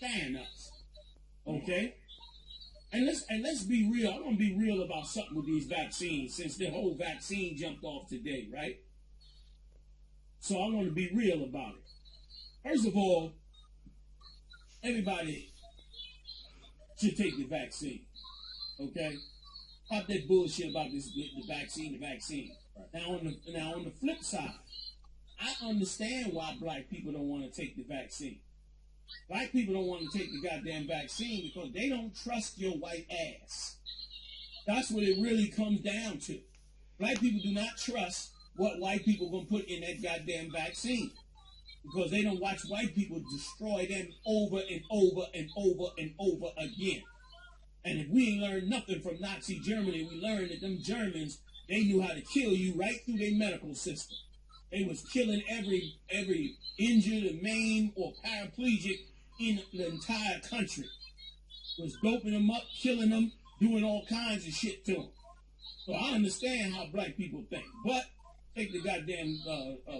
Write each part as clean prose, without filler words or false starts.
understand us. Okay? And let's be real. I want to be real about something with these vaccines, since the whole vaccine jumped off today, right? So I want to be real about it. First of all, everybody should take the vaccine. Okay? Stop that bullshit about the vaccine. Right. Now on the flip side, I understand why black people don't want to take the vaccine. Black people don't want to take the goddamn vaccine because they don't trust your white ass. That's what it really comes down to. Black people do not trust what white people gonna put in that goddamn vaccine, because they don't watch white people destroy them over and over and over and over again. And if we ain't learned nothing from Nazi Germany, we learned that them Germans, they knew how to kill you right through their medical system. They was killing every injured or maimed or paraplegic in the entire country. Was doping them up, killing them, doing all kinds of shit to them. So I understand how black people think, but take the goddamn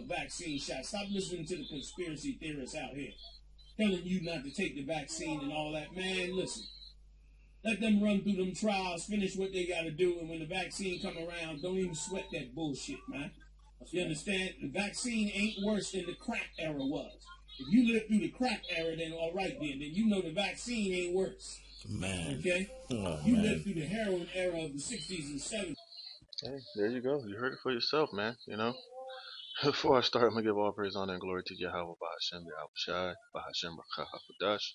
vaccine shot. Stop listening to the conspiracy theorists out here telling you not to take the vaccine and all that. Man, listen. Let them run through them trials, finish what they got to do, and when the vaccine come around, don't even sweat that bullshit, man. You understand? The vaccine ain't worse than the crack era was. If you lived through the crack era, then all right then you know the vaccine ain't worse. Man. Okay? Oh, you lived through the heroin era of the 60s and 70s. Hey, there you go. You heard it for yourself, man. You know? Before I start, I'm going to give all praise, honor, and glory to Yahweh, Bahashem, Yahushai, Bahashem, Rakha, HaFadash.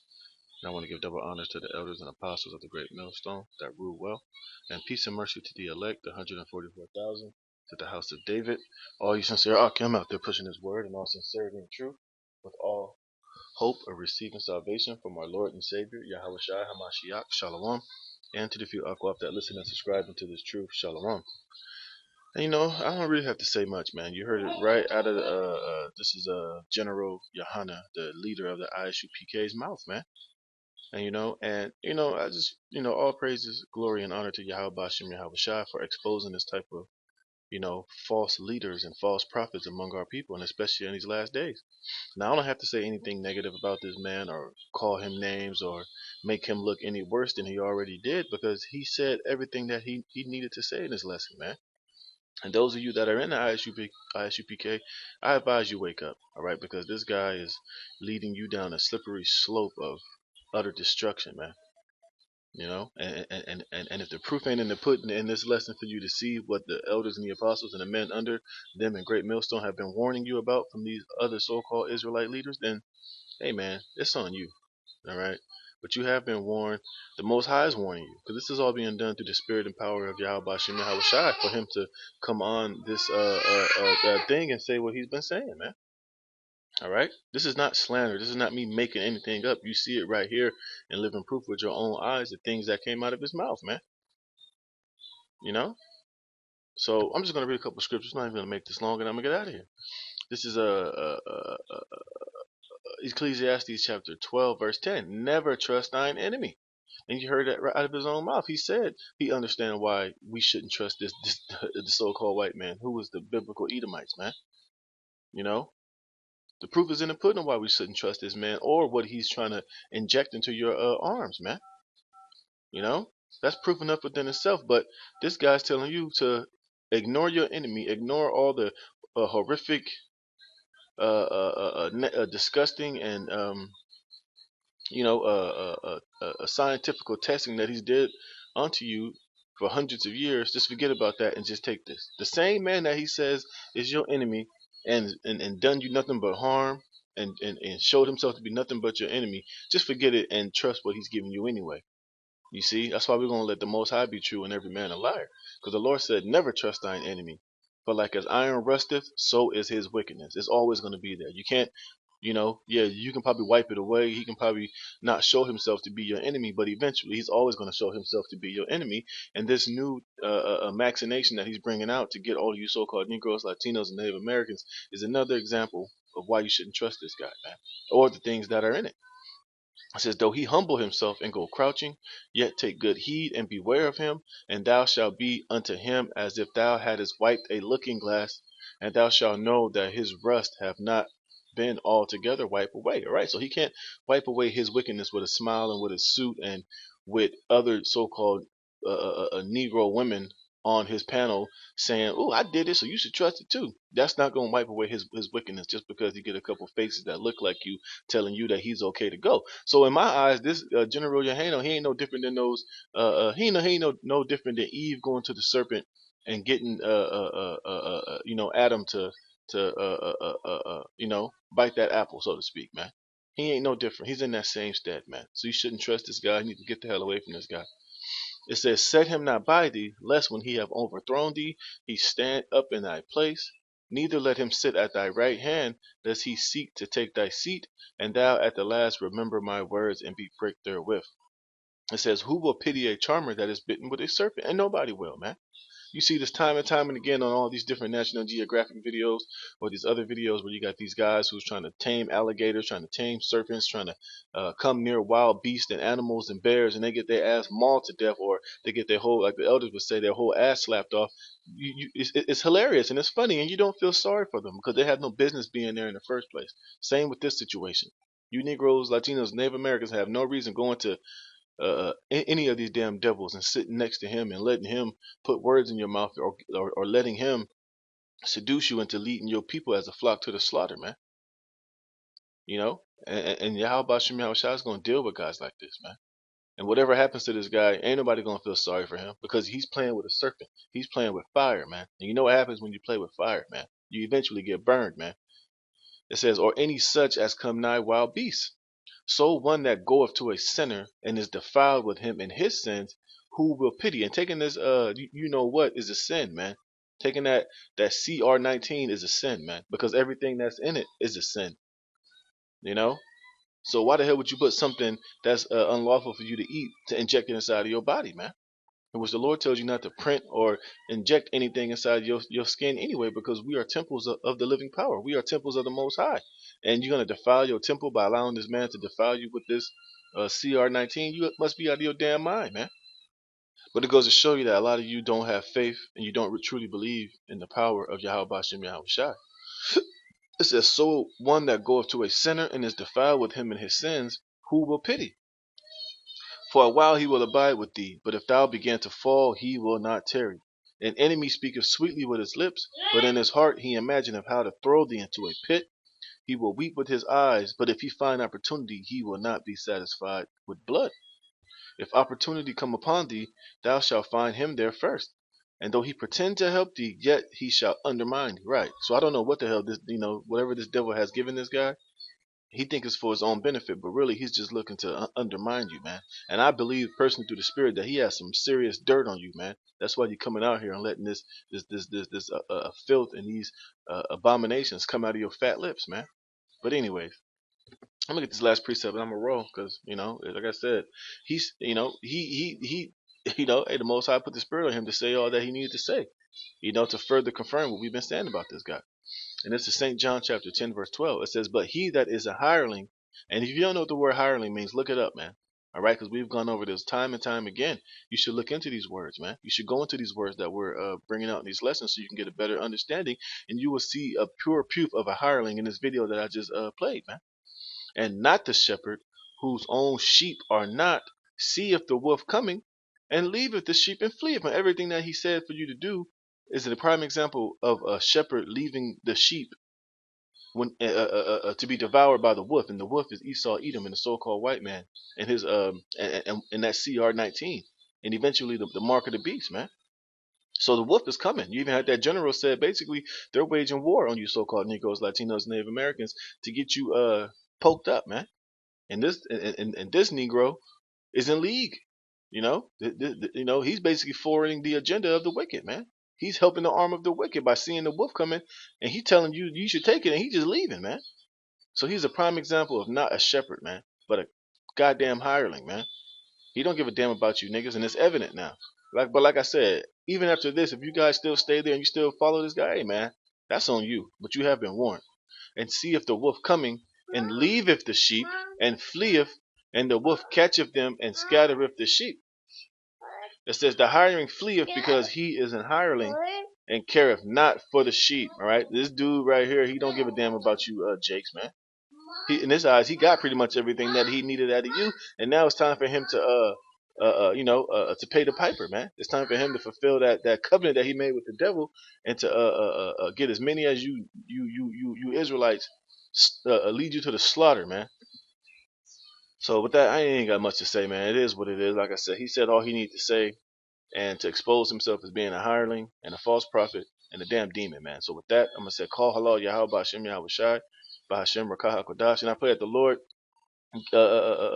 And I want to give double honors to the elders and apostles of the great millstone that rule well. And peace and mercy to the elect, the 144,000, to the house of David. All you sincere Akim out there pushing his word in all sincerity and truth, with all hope of receiving salvation from our Lord and Savior, Yahweh Shai HaMashiach, Shalom. And to the few Akwaf that listen and subscribe to this truth, Shalom. And you know, I don't really have to say much, man. You heard it right out of this is General Yohana, the leader of the ISUPK's mouth, man. And I just, all praises, glory, and honor to Yahweh Bashem Yahweh Shai for exposing this type of, false leaders and false prophets among our people, and especially in these last days. Now, I don't have to say anything negative about this man or call him names or make him look any worse than he already did, because he said everything that he needed to say in this lesson, man. And those of you that are in the ISUPK, I advise you wake up, all right? Because this guy is leading you down a slippery slope of utter destruction, man. And if the proof ain't in the pudding in this lesson for you to see what the elders and the apostles and the men under them in Great Millstone have been warning you about from these other so-called Israelite leaders, then, hey, man, it's on you, all right? But you have been warned. The Most High is warning you, because this is all being done through the spirit and power of Yahweh Bashem Yahweh Shai, for him to come on this thing and say what he's been saying, man. All right? This is not slander. This is not me making anything up. You see it right here and living proof with your own eyes, the things that came out of his mouth, man. So I'm just going to read a couple of scriptures. I'm not even going to make this long, and I'm going to get out of here. This is Ecclesiastes chapter 12, verse 10. Never trust thine enemy. And you heard that right out of his own mouth. He said he understands why we shouldn't trust the so-called white man, who was the biblical Edomites, man. The proof is in the pudding why we shouldn't trust this man or what he's trying to inject into your arms, man. That's proof enough within itself. But this guy's telling you to ignore your enemy, ignore all the horrific, disgusting, and scientific testing that he's did onto you for hundreds of years. Just forget about that and just take this. The same man that he says is your enemy and done you nothing but harm and showed himself to be nothing but your enemy, just forget it and trust what he's giving you anyway. You see, that's why we're going to let the Most High be true and every man a liar. Because the Lord said, never trust thine enemy. For like as iron rusteth, so is his wickedness. It's always going to be there. You can't, you can probably wipe it away. He can probably not show himself to be your enemy, but eventually he's always going to show himself to be your enemy. And this new machination that he's bringing out to get all you so-called Negroes, Latinos, and Native Americans is another example of why you shouldn't trust this guy, man, or the things that are in it. It says, though he humble himself and go crouching, yet take good heed and beware of him, and thou shalt be unto him as if thou hadst wiped a looking glass, and thou shalt know that his rust have not been altogether wiped away. All right, so he can't wipe away his wickedness with a smile and with a suit and with other so-called Negro women on his panel saying, "Oh, I did it, so you should trust it too." That's not going to wipe away his wickedness just because you get a couple faces that look like you telling you that he's okay to go. So in my eyes, this General Yohano, he ain't no different than those. He ain't no different than Eve going to the serpent and getting Adam to bite that apple, so to speak, man. He ain't no different. He's in that same stead, man. So you shouldn't trust this guy. You need to get the hell away from this guy. It says, "Set him not by thee, lest when he have overthrown thee, he stand up in thy place. Neither let him sit at thy right hand, lest he seek to take thy seat, and thou at the last remember my words and be pricked therewith." It says, "Who will pity a charmer that is bitten with a serpent?" And nobody will, man. You see this time and time and again on all these different National Geographic videos or these other videos where you got these guys who's trying to tame alligators, trying to tame serpents, trying to come near wild beasts and animals and bears, and they get their ass mauled to death, or they get their whole, like the elders would say, their whole ass slapped off. It's hilarious and it's funny, and you don't feel sorry for them because they had no business being there in the first place. Same with this situation. You Negroes, Latinos, Native Americans have no reason going to any of these damn devils and sitting next to him and letting him put words in your mouth, or letting him seduce you into leading your people as a flock to the slaughter, man. You know, and Yahweh Shem Yahushua is going to deal with guys like this, man. And whatever happens to this guy, ain't nobody going to feel sorry for him because he's playing with a serpent. He's playing with fire, man. And you know what happens when you play with fire, man? You eventually get burned, man. It says, "Or any such as come nigh wild beasts. So one that goeth to a sinner and is defiled with him in his sins, who will pity?" And taking this, you know what is a sin, man. Taking that CR19 is a sin, man, because everything that's in it is a sin. You know. So why the hell would you put something that's unlawful for you to eat to inject it inside of your body, man? In which the Lord tells you not to print or inject anything inside your skin anyway, because we are temples of the living power. We are temples of the Most High. And you're going to defile your temple by allowing this man to defile you with this CR19? You must be out of your damn mind, man. But it goes to show you that a lot of you don't have faith and you don't truly believe in the power of Yahweh Bashem Yahushua. It says, "So one that goeth to a sinner and is defiled with him in his sins, who will pity? For a while he will abide with thee, but if thou begin to fall, he will not tarry. An enemy speaketh sweetly with his lips, but in his heart he imagineth how to throw thee into a pit. He will weep with his eyes, but if he find opportunity, he will not be satisfied with blood. If opportunity come upon thee, thou shalt find him there first. And though he pretend to help thee, yet he shall undermine thee." Right. So I don't know what the hell this, whatever this devil has given this guy, he thinks it's for his own benefit, but really he's just looking to undermine you, man. And I believe personally through the spirit that he has some serious dirt on you, man. That's why you're coming out here and letting this filth and these abominations come out of your fat lips, man. But anyways, I'm gonna get this last precept and I'm gonna roll because like I said, he's he hey, the Most High put the spirit on him to say all that he needed to say, to further confirm what we've been saying about this guy. And this is St. John chapter 10 verse 12. It says, "But he that is a hireling," and if you don't know what the word hireling means, look it up, man. All right, because we've gone over this time and time again. You should look into these words, man. You should go into these words that we're bringing out in these lessons so you can get a better understanding, and you will see a pure proof of a hireling in this video that I just played, man. "And not the shepherd, whose own sheep are not, seeth the wolf coming, and leaveth the sheep and fleeth." And everything that he said for you to do is a prime example of a shepherd leaving the sheep when to be devoured by the wolf. And the wolf is Esau Edom, and the so-called white man, and his and that CR19, and eventually the mark of the beast, man. So the wolf is coming. You even had that general said basically they're waging war on you so-called Negroes, Latinos, Native Americans to get you poked up, man. And this Negro is in league. He's basically forwarding the agenda of the wicked, man. He's helping the arm of the wicked by seeing the wolf coming, and he telling you you should take it, and he's just leaving, man. So he's a prime example of not a shepherd, man, but a goddamn hireling, man. He don't give a damn about you niggas, and it's evident now. But like I said, even after this, if you guys still stay there and you still follow this guy, hey man, that's on you. But you have been warned. "And see if the wolf coming, and leaveth the sheep, and fleeth, and the wolf catcheth them, and scattereth the sheep." It says the hireling fleeth because he is an hireling, and careth not for the sheep. All right, this dude right here, he don't give a damn about you, Jakes, man. In his eyes, he got pretty much everything that he needed out of you, and now it's time for him to to pay the piper, man. It's time for him to fulfill that covenant that he made with the devil, and to get as many as you Israelites lead you to the slaughter, man. So with that, I ain't got much to say, man. It is what it is. Like I said, he said all he needed to say, and to expose himself as being a hireling and a false prophet and a damn demon, man. So with that, I'm gonna say, call halal Yahweh Ba'Shem Yahweh Shai, Ba'Shem Rakah HaKodash, and I pray that the Lord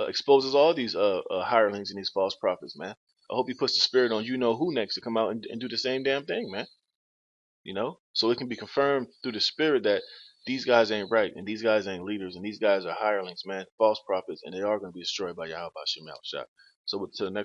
exposes all these hirelings and these false prophets, man. I hope he puts the spirit on you know who next to come out and do the same damn thing, man. You know, so it can be confirmed through the spirit that these guys ain't right and these guys ain't leaders and these guys are hirelings, man, false prophets, and they are going to be destroyed by Yahweh Shem Shah. So to the next